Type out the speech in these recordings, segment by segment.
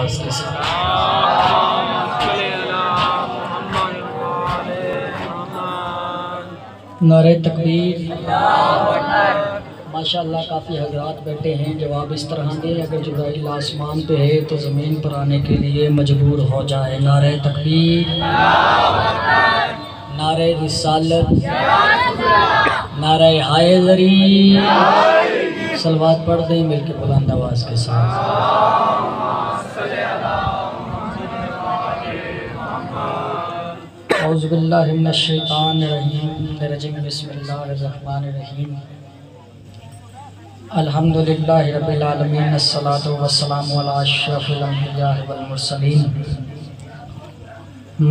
آواز کے ساتھ۔ نعرہ تکبیر۔ ماشاءاللہ کافی حضرات بیٹھے ہیں، جواب اس طرح دیں اگر جبرائیل آسمان پہ ہے تو زمین پر آنے کے لیے مجبور ہو جائے۔ نعرہ تکبیر، نعرہ رسالت، نعرہ حیدری، صلوات پڑھ دیں مل کے بلند آواز کے ساتھ۔ اعوذ باللہ من الشیطان الرجیم، بسم اللہ الرحمن الرحیم۔ الحمدللہ رب العالمین، الصلاۃ والسلام علی اشرف الانبیاء والمرسلین،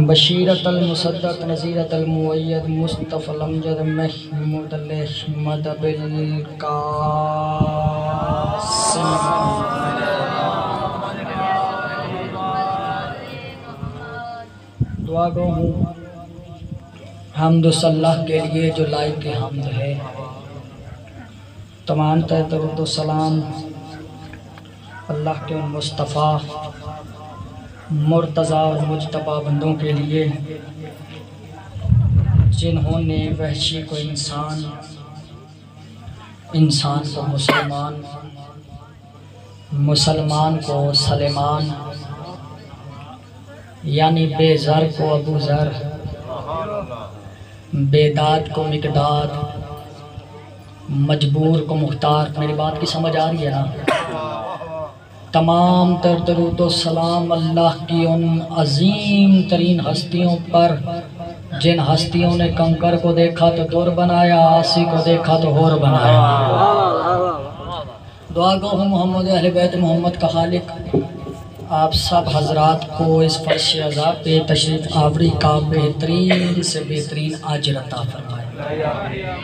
بشیرۃ المصدق نذیرۃ المؤید، مصطفی الامجد محمود الاحمد بالقاسم۔ دعا گو ہوں حمد و صلاح کے لیے جو لائق حمد ہے، تمام درود و سلام اللہ کے ان مصطفیٰ مرتضیٰ اور مجتبیٰ بندوں کے لیے جنہوں نے وحشی کو انسان، انسان کو مسلمان، مسلمان کو سلیمان، یعنی بے زر کو ابو ذر، بے داد کو مقداد، مجبور کو مختار۔ میری بات کی سمجھ آ رہی ہے نا؟ تمام درود و سلام اللہ کی ان عظیم ترین ہستیوں پر جن ہستیوں نے کنکر کو دیکھا تو دور بنایا، آسی کو دیکھا تو ہور بنایا۔ دعا گو ہوں محمد اہل بیت محمد کا خالق آپ سب حضرات کو اس فرش عذاب پہ تشریف آوری کا بہترین سے بہترین اجر عطا فرمائے۔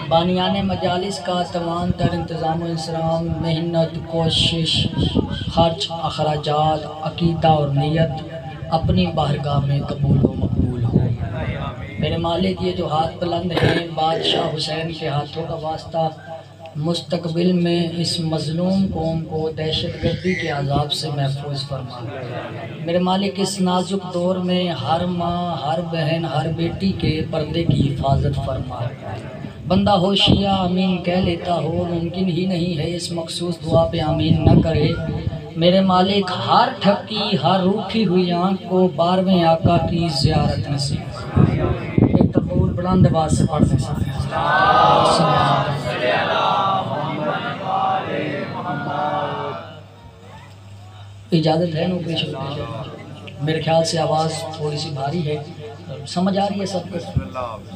بانیان مجالس کا تمام تر انتظام و انصرام، محنت، کوشش، خرچ، اخراجات، عقیدہ اور نیت اپنی بارگاہ میں قبول و مقبول ہو۔ میرے مالک یہ جو ہاتھ بلند ہیں، بادشاہ حسین کے ہاتھوں کا واسطہ مستقبل میں اس مظلوم قوم کو دہشت گردی کے عذاب سے محفوظ فرما۔ میرے مالک اس نازک دور میں ہر ماں، ہر بہن، ہر بیٹی کے پردے کی حفاظت فرما۔ بندہ ہوشیہ آمین کہہ لیتا ہو، ممکن ہی نہیں ہے اس مخصوص دعا پہ آمین نہ کرے۔ میرے مالک ہر تھکی، ہر روٹھی ہوئی آنکھ کو 12ویں آقا کی زیارت نصیب۔ ایک تقبول بلند آواز سے پڑھ دیں۔ اجازت ہے نو پیش؟ میرے خیال سے آواز تھوڑی سی بھاری ہے، سمجھ آ رہی ہے سب کو؟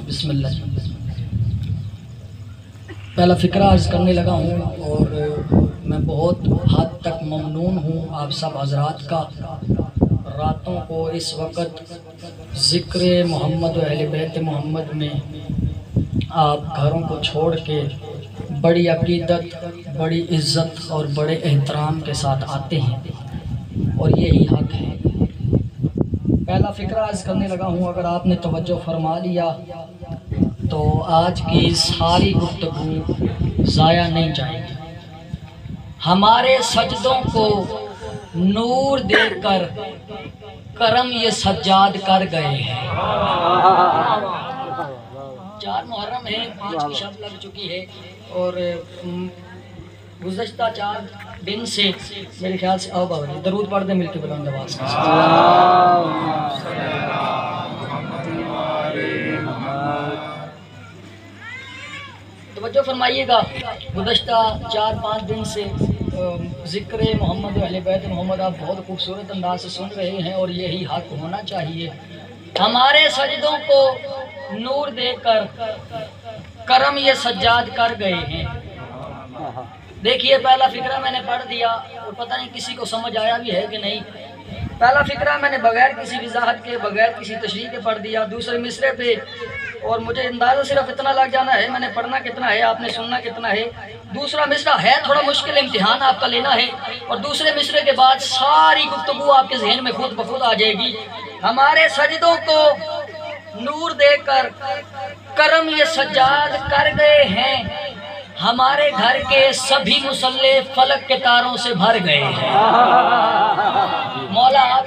بسم اللہ۔ پہلا فقرہ عرض کرنے لگا ہوں اور میں بہت حد تک ممنون ہوں آپ سب حضرات کا، راتوں کو اس وقت ذکر محمد و اہل بیت محمد میں آپ گھروں کو چھوڑ کے بڑی عقیدت، بڑی عزت اور بڑے احترام کے ساتھ آتے ہیں، اور یہی حق ہے۔ پہلا فقرہ عرض کرنے لگا ہوں، اگر آپ نے توجہ فرما لیا تو آج کی ساری گفتگو ضائع نہیں جائے گی۔ ہمارے سجدوں کو نور دے کر کرم یہ سجاد کر گئے ہیں۔ 4 محرم ہے، 5 کی شب لگ چکی ہے، اور گزشتہ 4 دن سے میرے خیال سے درود پڑھ دیں مل کے بلند آواز کے ساتھ۔ توجہ فرمائیے گا، گزشتہ 4-5 دن سے ذکر محمد و اہل بیت محمد آپ بہت خوبصورت انداز سے سن رہے ہیں، اور یہی حق ہونا چاہیے۔ ہمارے سجدوں کو نور دے کر کرم یہ سجاد کر گئے ہیں۔ دیکھیے پہلا فقرہ میں نے پڑھ دیا اور پتہ نہیں کسی کو سمجھ آیا بھی ہے کہ نہیں۔ پہلا فقرہ میں نے بغیر کسی وضاحت کے، بغیر کسی تشریح کے پڑھ دیا، دوسرے مصرے پہ، اور مجھے اندازہ صرف اتنا لگ جانا ہے میں نے پڑھنا کتنا ہے، آپ نے سننا کتنا ہے۔ دوسرا مصرع ہے تھوڑا مشکل، امتحان آپ کا لینا ہے، اور دوسرے مصرے کے بعد ساری گفتگو آپ کے ذہن میں خود بخود آ جائے گی۔ ہمارے سجدوں کو نور دے کر کرم یہ سجاد کر گئے ہیں، ہمارے گھر کے سبھی مصلے فلک کے تاروں سے بھر گئے ہیں۔ مولا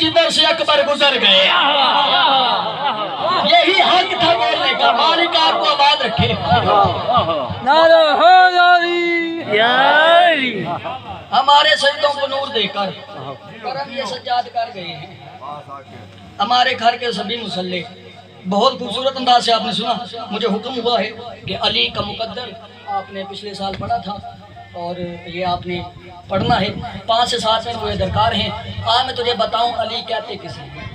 جدھر سے اکبر گزر گئے. یہی حق تھا بولنے کا. مالک آپ کو آباد رکھے. ہمارے سجدوں کو نور دے کر کرم یہ سجاد کر گئے ہیں. ہمارے گھر کے سبھی مصلی بہت خوبصورت انداز سے آپ نے سنا. مجھے حکم ہوا ہے کہ علی کا مقدر آپ نے پچھلے سال پڑھا تھا اور یہ آپ نے پڑھنا ہے. 5 سے 7 منٹ مجھے درکار ہیں. آج میں تجھے بتاؤں علی کہتے کسے ہیں.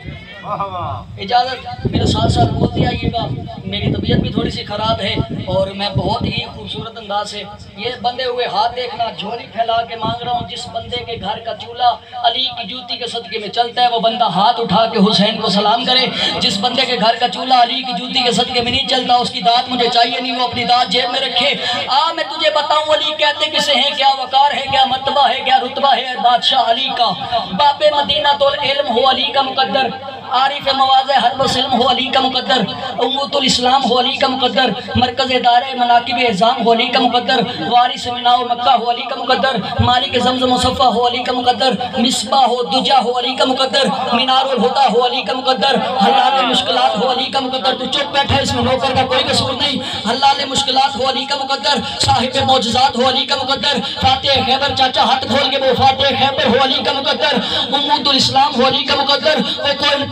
اجازت میرے ساتھ ساتھ بولتے آئیے گا. میری طبیعت بھی تھوڑی سی خراب ہے اور میں بہت ہی خوبصورت انداز سے یہ بندے ہوئے ہاتھ دیکھنا. جھولی پھیلا کے مانگ رہا ہوں. جس بندے کے گھر کا چولہا علی کی جوتی کے صدقے میں چلتا ہے وہ بندہ ہاتھ اٹھا کے حسین کو سلام کرے. جس بندے کے گھر کا چولہا علی کی جوتی کے صدقے میں نہیں چلتا اس کی داد مجھے چاہیے نہیں. وہ اپنی داد جیب میں رکھے. میں تجھے بتاؤں علی کہتے کسے ہیں. کیا وقار ہے, کیا مرتبہ ہے, کیا رتبہ ہے بادشاہ علی کا. باب مدینہ العلم ہو علی کا مقدر. عارف مواضع حرب سلم ہو علی کا مقدر. اموت الاسلام ہو علی کا مقدر. مرکز دار مناقب اعظام ہو علی کا مقدر. وارث منا و مکہ ہو علی کا مقدر. مالک زمزم مصفہ ہو علی کا مقدر. مصباح ہو دجا ہو علی کا مقدر. مینار الہدا ہو علی کا مقدر. حلال مشکلات ہو علی کا مقدر. تو چپ بیٹھا, اس میں نوکر کا کوئی قصور نہیں. حلال مشکلات ہو علی کا مقدر. صاحب معجزات ہو علی کا مقدر. فاتح خیبر چاچا ہاتھ کھول کے وہ فاتح خیبر ہو علی کا مقدر. اموت الاسلام ہو علی کا مقدر.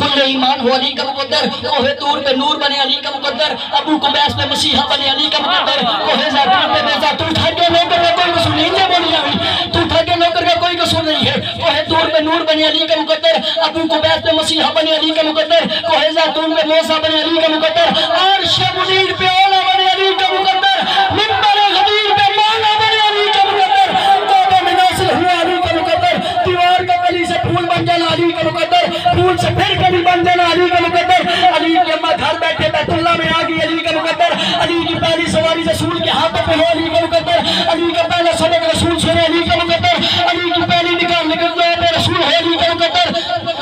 کل ایمان ہو علی کا مقدر. کوہ طور پہ نور بنے علی کا مقدر. ابو قبیس پہ مسیحہ بنے علی کا مقدر. کوہ زیتون پہ بیضا. تو ٹھگے نوکر کا کوئی قصور نہیں ہے. بولی جاوی تو ٹھگے نوکر کا کوئی قصور نہیں ہے. کوہ طور پہ نور بنے علی کا مقدر. ابو قبیس پہ مسیحہ بنے علی کا مقدر. کوہ زیتون پہ موسیٰ بنے علی کا مقدر. عرش منیر پہ اولا بنے علی کا مقدر. منبر غدیر پہ مولا بنے علی کا مقدر. کعبہ میں ناصر ہوا علی کا مقدر. دیوار کا کلی سے پھول بن جانا علی کا مقدر. پھول سے پھر کلی بن جانا علی کا مقدر. علی کی اماں گھر بیٹھے بیت اللہ میں آگئی علی کا مقدر. علی کی پہلی سواری رسول کے ہاتھوں پہ ہو علی کا مقدر. علی کا پہلا سبق رسول سنے علی کا مقدر. علی کی پہلی نکاح نکل جائے پہ رسول ہے علی کا مقدر.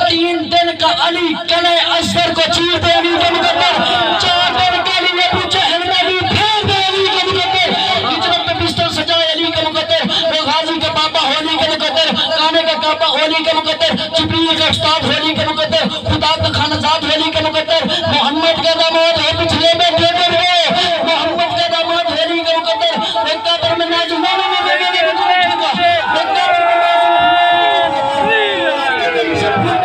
3 دن کا علی قلعہ اصغر کو چیر دے علی کا مقدر. 4 دن کا علی نے پوچھے ہرنبی پھیر دے علی کا مقدر. ہجرت پہ بستر سجائے علی کا مقدر. وہ غازی کا پاپا ہو علی کا مقدر. کانے کا کعبہ ہو علی کا مقدر. جبریل کا استاد ہو علی کا مقدر. خدا کا خانہ زاد ہو علی کا مقدر. محمد کا داماد ہے پچھلے میں دیگر ہو. محمد کا داماد ہے علی کا مقدر. مکہ پر میں نازل ہونے میں دیگر ہے مکہ پر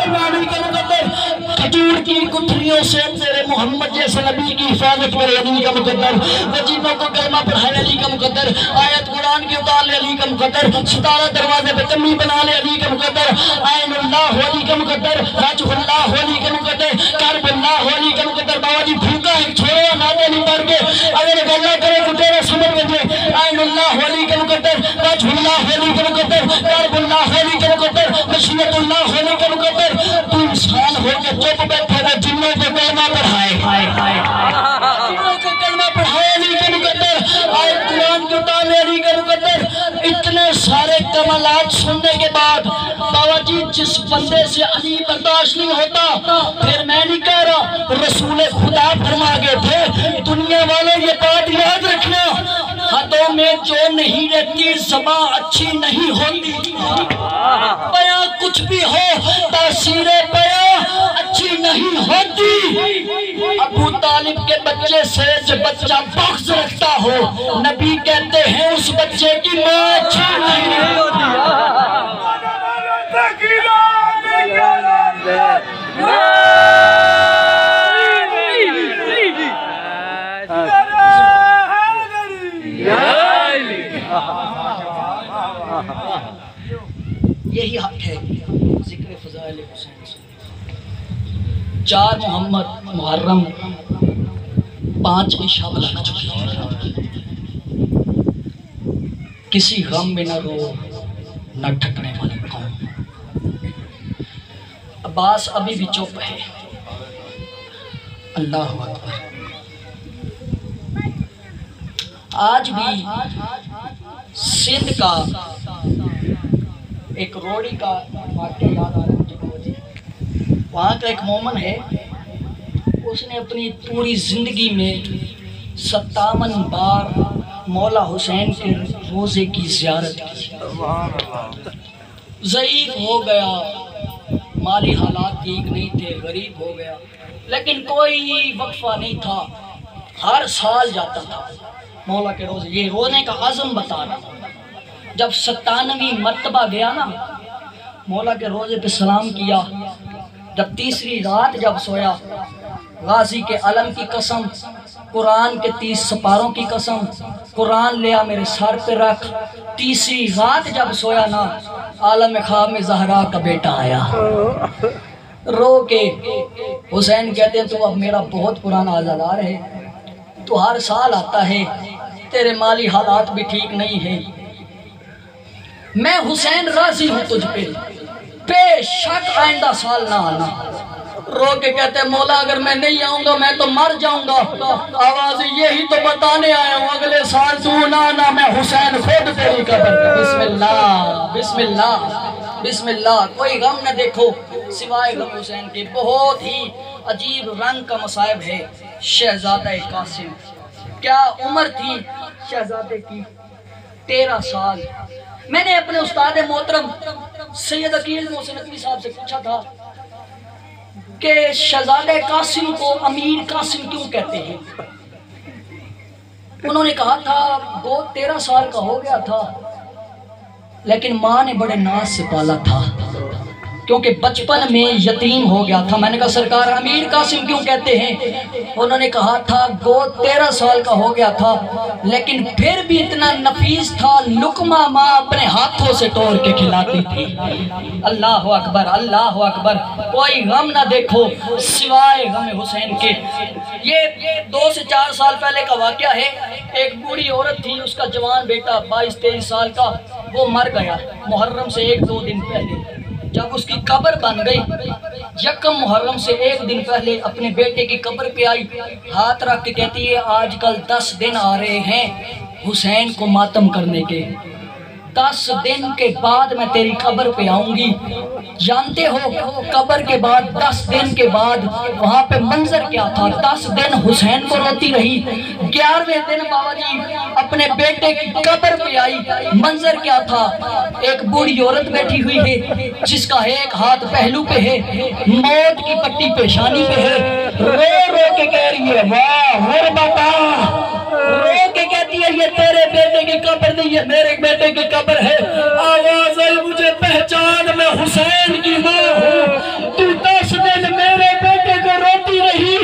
میں علی کا مقدر. کھجور کی گٹھلیوں سے میرے محمد جیسے نبی کی حفاظت کرے علی کا مقدر. وجینوں کو کلمہ پڑھائے علی کا مقدر. آیت قرآن کی اتار لے علی کا مقدر. ستارہ دروازے پہ کمی بنا لے علی کا مقدر. عین اللہ ہو علی کا مقدر. وجہ اللہ ہو علی کا مقدر. کرب اللہ ہو علی کا مقدر. بابا جی بھوکا ہے چھوڑو ناتے نہیں پڑھ کے اگر اللہ کرے تو تیرے سمجھ میں دے. عین اللہ ہو علی کا مقدر. وجہ اللہ ہو علی کا مقدر. کرب اللہ ہو علی کا مقدر. مشیت اللہ ہو علی کا مقدر. تو انسان ہو کے چپ بیٹھے وہ جنوں کو کلمہ پڑھائے. جنوں کو کلمہ پڑھائے علی کا مقدر. آیت قرآن کی اتار لے علی کا مقدر. اتنے سارے کمالات سننے کے بعد بابا جی جس بندے سے علی برداشت نہیں ہوتا, پھر میں نہیں کہہ رہا, رسول خدا فرما گئے تھے دنیا والے یہ بات یاد رکھنا, ہاتھوں میں جو نہیں رہتی زباں اچھی نہیں ہوتی. بیاں کچھ بھی ہو تاثیر بیاں اچھی نہیں ہوتی. ابو طالب کے بچے سے جو بچہ بغض رکھتا ہو نبی کہتے ہیں اس بچے کی ماں اچھی نہیں ہوتی. یہی حق ہے ذکر فضائل حسین سے. 4 محمد محرم 5 شب لگ چکی ہے. کسی غم میں نہ رو نہ ٹھکنے والے قوم. عباس ابھی بھی چپ ہے. اللہ اکبر. آج بھی سندھ کا ایک روڑی کا واقعہ یاد آ رہا ہے. وہاں کا ایک مومن ہے, اس نے اپنی پوری زندگی میں 57 بار مولا حسین کے روزے کی زیارت کی. ضعیف ہو گیا, مالی حالات ٹھیک نہیں تھے، غریب ہو گیا، لیکن کوئی وقفہ نہیں تھا، ہر سال جاتا تھا مولا کے روزے۔ یہ رونے کا عزم بتا رہا۔ جب 97ویں مرتبہ گیا نا، مولا کے روزے پہ سلام کیا، جب تیسری رات جب سویا، غازی کے علم کی قسم، قرآن کے 30 سپاروں کی قسم، قرآن لیا میرے سر پہ رکھ، تیسری رات جب سویا نا، عالم خواب میں زہرا کا بیٹا آیا، رو کے حسین کہتے ہیں تو اب میرا بہت پرانا عزادار ہے، تو ہر سال آتا ہے، تیرے مالی حالات بھی ٹھیک نہیں ہیں، میں حسین راضی ہوں تجھ پہ، بے شک آئندہ سال نہ آنا۔ رو کے کہتے ہیں مولا اگر میں نہیں آؤں گا میں تو مر جاؤں گا۔ آواز یہی تو بتانے آیا ہوں اگلے سال تو نہ آنا، میں حسین خود تیری قبر۔ بسم اللہ بسم اللہ بسم اللہ۔ کوئی غم نہ دیکھو سوائے غم حسین کے۔ بہت ہی عجیب رنگ کا مصائب ہے شہزادہ قاسم۔ کیا عمر تھی شہزادے کی؟ 13 سال۔ میں نے اپنے استاد محترم سید عقیل محسن نقوی صاحب سے پوچھا تھا کہ شہزادہ قاسم کو امیر قاسم کیوں کہتے ہیں؟ انہوں نے کہا تھا وہ 13 سال کا ہو گیا تھا، لیکن ماں نے بڑے ناز سے پالا تھا، کیونکہ بچپن میں یتیم ہو گیا تھا۔ میں نے کہا سرکار امیر قاسم کیوں کہتے ہیں؟ انہوں نے کہا تھا وہ 13 سال کا ہو گیا تھا، لیکن پھر بھی اتنا نفیس تھا، لقمہ ماں اپنے ہاتھوں سے توڑ کے کھلاتی تھی۔ اللہ اکبر اللہ اکبر۔ کوئی غم نہ دیکھو سوائے غم حسین کے۔ یہ 2 سے 4 سال پہلے کا واقعہ ہے۔ ایک بوڑھی عورت تھی، اس کا جوان بیٹا 22-23 سال کا، وہ مر گیا محرم سے 1-2 دن پہلے۔ جب اس کی قبر بن گئی، یکم محرم سے 1 دن پہلے اپنے بیٹے کی قبر پہ آئی، ہاتھ رکھ کے کہتی ہے آج کل 10 دن آ رہے ہیں حسین کو ماتم کرنے کے، 10 دن کے بعد میں تیری قبر پہ آؤں گی۔ جانتے ہو قبر کے بعد 10 دن کے بعد وہاں پہ منظر کیا تھا؟ 10 دن حسین کو روتی رہی، 11ویں دن بابا جی اپنے بیٹے کی قبر پہ آئی، منظر کیا تھا؟ ایک بوڑھی عورت بیٹھی ہوئی ہے جس کا ایک ہاتھ پہلو پہ ہے، موت کی پٹی پیشانی پہ ہے، رو رو کے کہہ رہی ہے واہ غربتا، رو کے کہتی ہے یہ تیرے بیٹے کی قبر نہیں ہے، میرے بیٹے کی قبر ہے۔ آواز آئی مجھے پہچان، میں حسین کی ماں ہوں، تو 10 دن میرے بیٹے کو روتی رہی،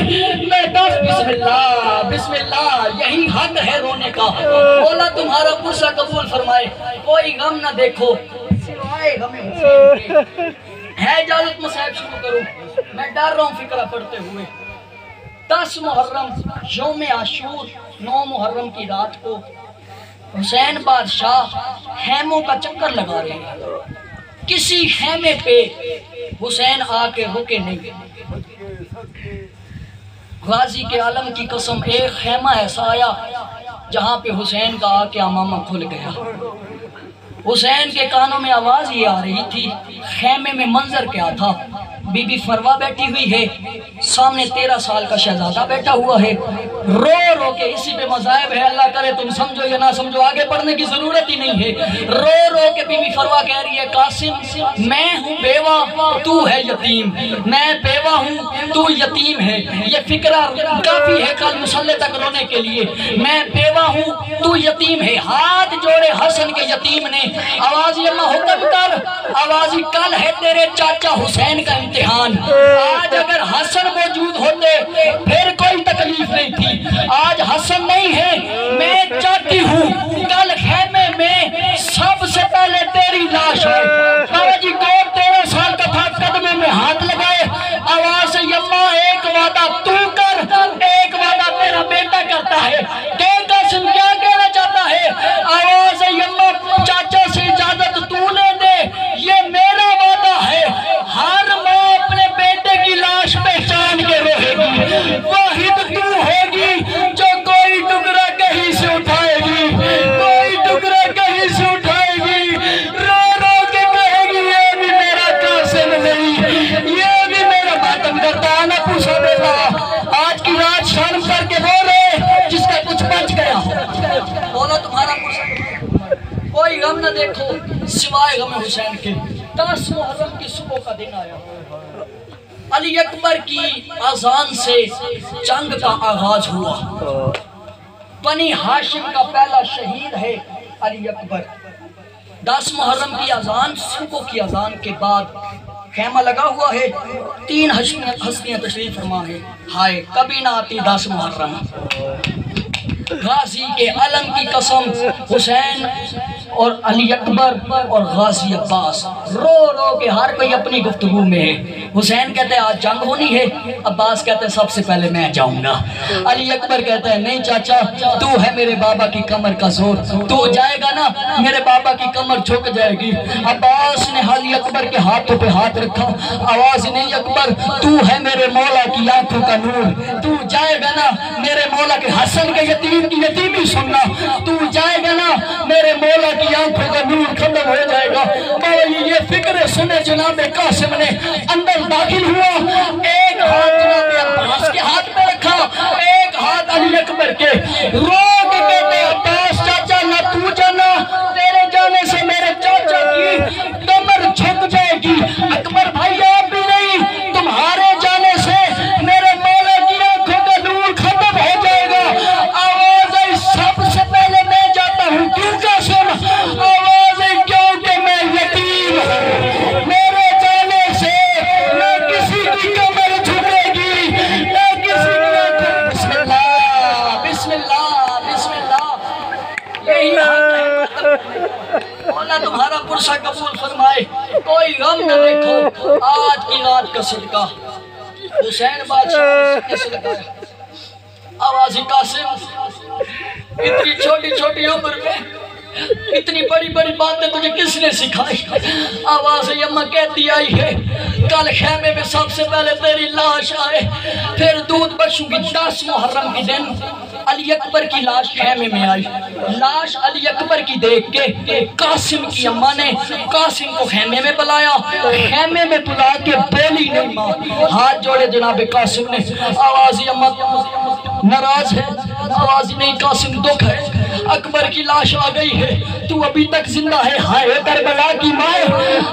میں 10۔ بسم اللہ بسم اللہ۔ یہی حق ہے رونے کا۔ مولا تمہارا غصہ قبول فرمائے۔ کوئی غم نہ دیکھو سوائے غم حسین کے۔ ہے اجازت مصائب شروع کروں؟ میں ڈر رہا ہوں فکرہ پڑھتے ہوئے۔ 10 محرم یوم عاشور 9 محرم کی رات کو حسین بادشاہ خیموں کا چکر لگا رہے ہیں، کسی خیمے پہ حسین آ کے رکے نہیں۔ غازی کے علم کی قسم ایک خیمہ ایسا آیا جہاں پہ حسین کا آ کے امامہ کھل گیا۔ حسین کے کانوں میں آواز یہ آ رہی تھی، خیمے میں منظر کیا تھا؟ بی بی فروا بیٹھی ہوئی ہے، سامنے 13 سال کا شہزادہ بیٹھا ہوا ہے، رو رو کے، اسی پہ مذاہب ہے، اللہ کرے تم سمجھو یا نہ سمجھو، آگے پڑھنے کی ضرورت ہی نہیں ہے۔ رو رو کے بی بی فروا کہہ رہی ہے قاسم میں ہوں بیوہ تو ہے یتیم، میں بیوہ ہوں تو یتیم ہے، یہ فکرہ کافی ہے کل مسلح تک رونے کے لیے، میں بیوہ ہوں تو یتیم ہے۔ ہاتھ جوڑے حسن کے یتیم نے، آوازی اللہ حکم کر، آوازی کل ہے تیرے چاچا حسین کا امتحان، آج اگر حسن موجود ہوتے پھر کوئی تکلیف نہیں تھی، آج حسن نہیں ہے، میں چاہتی ہوں کل خیمے میں سب سے پہلے تیری لاش ہے۔ آوازی کون 13 سال کا تھا، قدمے میں ہاتھ لگائے، آواز اللہ ایک وعدہ تو کر، ایک وعدہ میرا بیٹا کرتا ہے، کہ قاسم کیا کہنا چاہتا ہے؟ آواز اللہ چاچا سے اجازت تو لے دے، یہ میرا وعدہ ہے، ہر ماں اپنے بیٹے کی لاش پہچان کے رہے گی، واحد تو ہوگی جو کوئی ٹکڑا کہیں سے اٹھائے گی، کوئی ٹکڑا کہیں سے اٹھائے گی، رو رو کے کہے گی یہ بھی میرا قاسم نہیں، یہ بھی میرا ماتم کرتا ہے۔ نہ پوچھا بیٹا آج کی رات شرم کر کے رو رہے جس کا کچھ بچ گیا ہو، بولا تمہارا پوچھا۔ کوئی غم نہ دیکھو سوائے غم حسین کے۔ 10 محرم کی صبح کا دن آیا، علی اکبر کی اذان سے جنگ کا آغاز ہوا۔ بنی ہاشم کا پہلا شہید ہے علی اکبر۔ 10 محرم کی اذان، صبح کی اذان کے بعد خیمہ لگا ہوا ہے، 3 ہستیاں تشریف فرما ہے۔ ہائے کبھی نہ آتی 10 محرم، غازی کے علم کی قسم، حسین اور علی اکبر اور غازی عباس رو رو کے ہر کوئی اپنی گفتگو میں ہے۔ حسین کہتے ہیں آج جنگ ہونی ہے، عباس کہتے ہیں سب سے پہلے میں جاؤں گا، علی اکبر کہتے ہیں نہیں چاچا، تو ہے میرے بابا کی کمر کا زور، تو جائے گا نا میرے بابا کی کمر جھک جائے گی۔ عباس نے علی اکبر کے ہاتھوں پہ ہاتھ رکھا، آواز نہیں اکبر، تو ہے میرے مولا کی آنکھوں کا نور، تو جائے گا نا میرے مولا کے حسن کے یتیم کی یتیمی سننا، تو جائے گا نا میرے مولا کی آنکھوں کا نور ختم ہو جائے گا۔ مولا یہ فکر سنے جناب قاسم نے اندر داخل ہوا، ایک ہاتھ جناب عباس کے ہاتھ میں رکھا، ایک ہاتھ علی اکبر کے، رو کے کہتے عباس چاچا نہ تو جانا، تیرے جانے سے میرے چاچا کی کمر جھک جائے گی، اکبر بھائی آپ بھی نہیں، تمہارے جانے سے میرے مولا کی آنکھوں کا نور ختم ہو جائے گا۔ آواز آئی سب سے پہلے میں جاتا ہوں، کیوں قاسم؟ آواز آئی کیونکہ میں یتیم ہوں، میرے جانے سے نہ کسی کی کمر جھکے گی، نہ کسی کی آنکھوں۔ بسم اللہ بسم اللہ بسم اللہ، یہی حق ہے۔ مولا تمہارا پرسہ قبول فرمائے، کوئی غم نہ دیکھو، آج کی رات کا صدقہ حسین بادشاہ نے صدقایا۔ آوازی قاسم، اتنی چھوٹی چھوٹی عمر میں اتنی بڑی بڑی باتیں تجھے کس نے سکھائی؟ آواز اماں کہتی آئی ہے کل خیمے میں سب سے پہلے تیری لاش آئے، پھر دودھ بچوں گی۔ 10 محرم کی دن علی اکبر کی لاش خیمے میں آئی، لاش علی اکبر کی دیکھ کے قاسم کی اماں نے قاسم کو خیمے میں بلایا، خیمے میں بلا کے بولی نہیں ماں، ہاتھ جوڑے جناب قاسم نے۔ آوازی اماں ناراض ہے، آوازی نہیں قاسم دکھ ہے، اکبر کی لاش آ گئی ہے، تو ابھی تک زندہ ہے، ہائے کربلا کی مائے،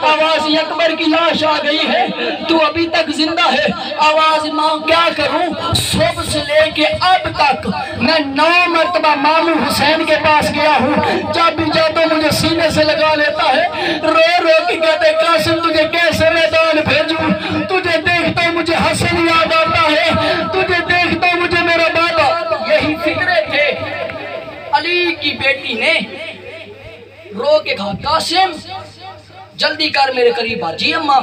آوازی اکبر کی لاش آ گئی ہے، تو ابھی تک زندہ ہے۔ آواز ماں کیا کروں، صبح سے لے کے اب تک میں 9 مرتبہ ماموں حسین کے پاس گیا ہوں، جب بھی جاتا مجھے سینے سے لگا لیتا ہے، رو رو کے کہتے قاسم تجھے کیسے میدان بھیجوں، تجھے دیکھتا مجھے حسن یاد آتا ہے، تجھے دیکھتا مجھے میرا بابا۔ یہی فکرے تھے۔ علی کی بیٹی نے رو کے کہا قاسم جلدی کر میرے قریب آ۔ جی اماں۔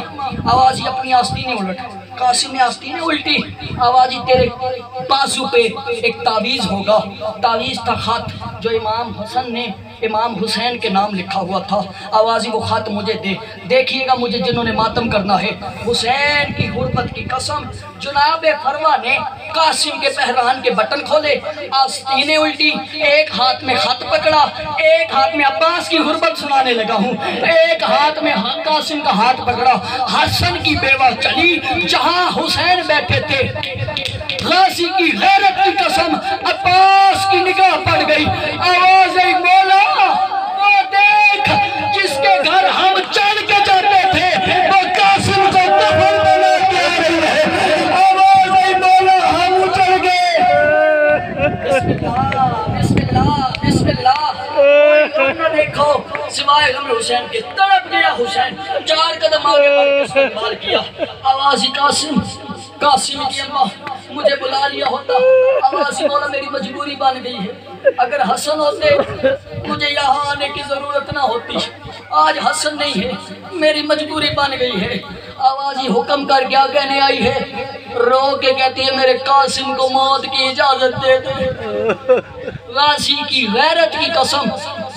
آوازی اپنی آستینیں الٹ، قاسم نے آستینیں الٹی، آوازی تیرے بازو پہ ایک تعویذ ہوگا، تعویذ کا خط جو امام حسن نے امام حسین کے نام لکھا ہوا تھا، آوازی وہ خط مجھے دے، دیکھیے گا مجھے جنہوں نے ماتم کرنا ہے۔ حسین کی غربت کی قسم، جناب فروا نے قاسم کے پہران کے بٹن کھولے، آستینیں الٹی، ایک ہاتھ میں خط پکڑا، ایک ہاتھ میں عباس کی غربت سنانے لگا ہوں، ایک ہاتھ میں قاسم کا ہاتھ پکڑا۔ حسن کی بیوہ چلی جہاں حسین بیٹھے تھے، غازی کی غیرت کی قسم عباس کی نگاہ پڑ گئی، آواز آئی مولا وہ دیکھ جس کے گھر ہم چڑھ کے جاتے تھے وہ قاسم کو دفن بنا کے آ رہی ہے، آواز آئی مولا ہم چڑھ گئے۔ بسم اللہ بسم اللہ بسم اللہ، کوئی نہ دیکھو سوائے غم حسین کے، تڑپ گیا حسین، 4 قدم آگے بڑھ کے استقبال کیا۔ آوازی قاسم کی اماں مجھے بلا لیا ہوتا، آوازی مولا میری مجبوری بن گئی ہے، اگر حسن ہوتے مجھے یہاں آنے کی ضرورت نہ ہوتی، آج حسن نہیں ہے، میری مجبوری بن گئی ہے۔ آوازی حکم کر کیا کہنے آئی ہے، رو کے کہتی ہے میرے قاسم کو موت کی اجازت دے دے۔ غازی کی غیرت کی قسم،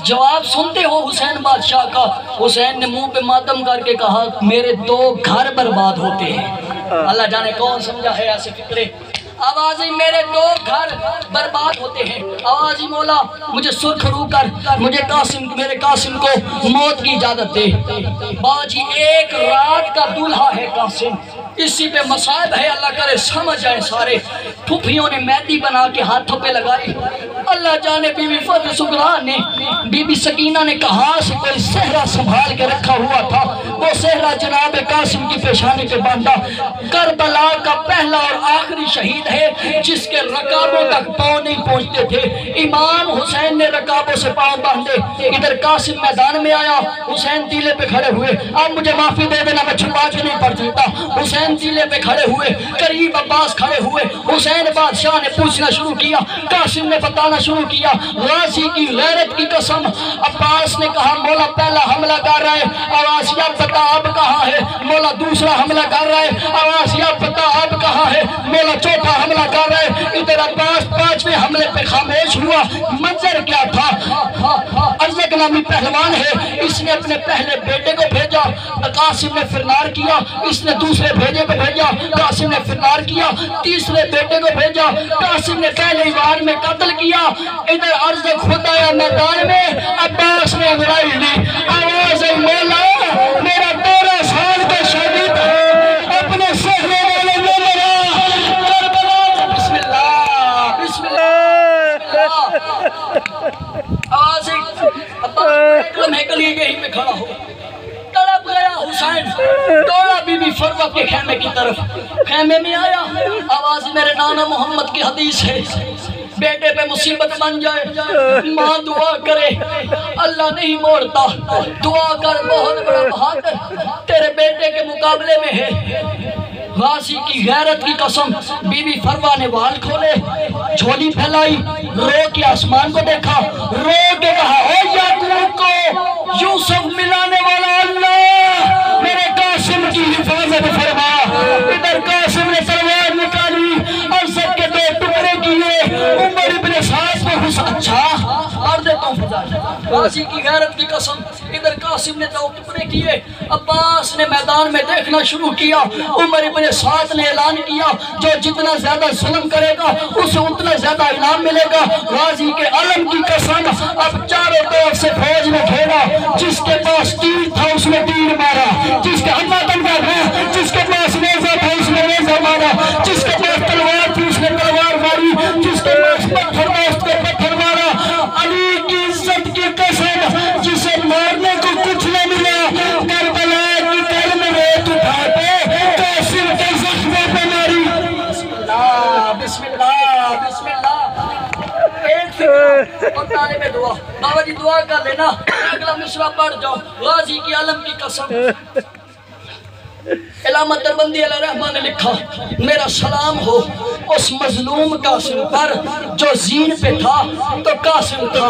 جواب سنتے ہو حسین بادشاہ کا؟ حسین نے منہ پہ ماتم کر کے کہا میرے 2 گھر برباد ہوتے ہیں۔ اللہ جانے کون سمجھا ہے ایسے فکرے۔ آوازی میرے 2 گھر برباد ہوتے ہیں، آوازی مولا مجھے سرخ رو کر مجھے میرے قاسم کو موت کی اجازت دے۔ باجی 1 رات کا دولہا ہے قاسم، اسی پہ مصائب ہے، اللہ کرے سمجھ جائے سارے۔ پھوپھیوں نے مہندی بنا کے ہاتھوں پہ لگائی، اللہ جانے بی بی فضل سغرا نے بی بی سکینہ نے کہاں سے کوئی صحرا سنبھال کے رکھا ہوا تھا، وہ صحرا جناب قاسم کی پیشانی پہ باندھا۔ کربلا کا پہلا اور آخری شہید ہے جس کے رکابوں تک پاؤں نہیں پہنچتے تھے، امام حسین نے رکابوں سے پاؤں باندھے۔ ادھر قاسم میدان میں آیا، حسین تیلے پہ کھڑے ہوئے، اب مجھے معافی دے دینا میں چھپا کے نہیں پڑھ سکتا، حسین تیلے پہ کھڑے ہوئے، قریب عباس کھڑے ہوئے، حسین بادشاہ نے پوچھنا شروع کیا، قاسم نے بتانا شروع کیا، غازی کی غیرت کی قسم۔ عباس نے کہا مولا پہلا حملہ کر رہا ہے، آواز یا بتا اب کہاں ہے؟ مولا دوسرا حملہ کر رہا ہے، آواز یا بتا اب کہاں ہے؟ مولا چوتھا حملہ کر رہا ہے۔ ادھر عباس پانچویں حملے پہ خاموش ہوا۔ منظر کیا تھا؟ ارزق نامی پہلوان ہے، اس نے اپنے پہلے بیٹے کو بھیجا، قاسم نے فرنار کیا، اس نے دوسرے بھیجے کو بھیجا، قاسم نے فرنار کیا، تیسرے بیٹے کو بھیجا، قاسم نے پہلے وار میں قتل کیا۔ ادھر ارزق خود آیا میدان میں، عباس نے انگڑائی لی، آواز مولا میرا 13 سال کا شہید ہے، اپنے سہنے والے میں میرا کربلا۔ بسم اللہ بسم اللہ، آواز ایک لمحے کے لیے یہی میں کھڑا ہو، تڑپ گیا حسین، دوڑا بی بی فروہ کے خیمے کی طرف، خیمے میں آیا، آواز میرے نانا محمد کی حدیث ہے، بیٹے پہ مصیبت بن جائے ماں دعا کرے، اللہ نہیں موڑتا، دعا کر بہت بڑا بہادر تیرے بیٹے کے مقابلے میں ہے۔ غازی کی غیرت کی قسم، بی بی فروہ نے وال کھولے، جھولی پھیلائی، رو کے آسمان کو دیکھا، رو کے کہا او یعقوب کو یوسف ملانے والا اللہ میرے قاسم کی حفاظت فرما۔ ادھر قاسم نے تلوار نکالی اور سب کے 2 ٹکڑے کیے، عمر ابن سعد کو اچھا مار دیتا ہوں فضائل، غازی کی غیرت کی قسم، ادھر قاسم نے 2 ٹکڑے کیے۔ عباس نے میدان میں دیکھنا شروع کیا، عمر ابن سعد نے اعلان کیا جو جتنا زیادہ ظلم کرے گا اسے اتنا زیادہ انعام ملے گا۔ غازی کے علم کی قسم، اب چاروں طرف سے فوج نے گھیرا، جس کے پاس تیر تھا اس نے تیر مارا، جس کے ہاتھ تلوار تھا، جس کے پاس نیزہ تھا اس نے نیزہ مارا، جس کے پاس تلوار تھی اس نے تلوار ماری، جس کے پاس پتھر تھا اس نے پتھر مارا۔ علی کی عزت کی قسم، جسے مارنے کو کچھ نہ ملا، کربلا کی کل میں ریت اٹھاتے قاسم کے زخموں پہ ماری۔ بسم اللہ بسم اللہ بسم اللہ، ایک فکر اور طالب دعا، بابا جی دعا کر لینا، اگلا مصرع پڑھ جاؤ، غازی کی علم کی قسم۔ علامت دربندی علیہ رحمہ نے لکھا میرا سلام ہو اس مظلوم قاسم پر جو زین پہ تھا تو قاسم تھا۔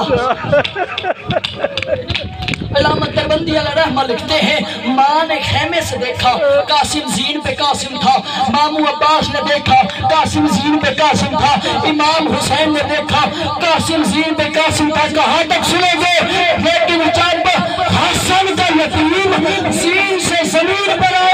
علامت دربندی علیہ رحمہ لکھتے ہیں ماں نے خیمے سے دیکھا قاسم زین پہ قاسم تھا، مامو عباس نے دیکھا قاسم زین پہ قاسم تھا، امام حسین نے دیکھا قاسم زین پہ قاسم تھا۔ کہاں تک سنو گے؟ لیکن جب حسن کا یتیم زین سے زمین پر آیا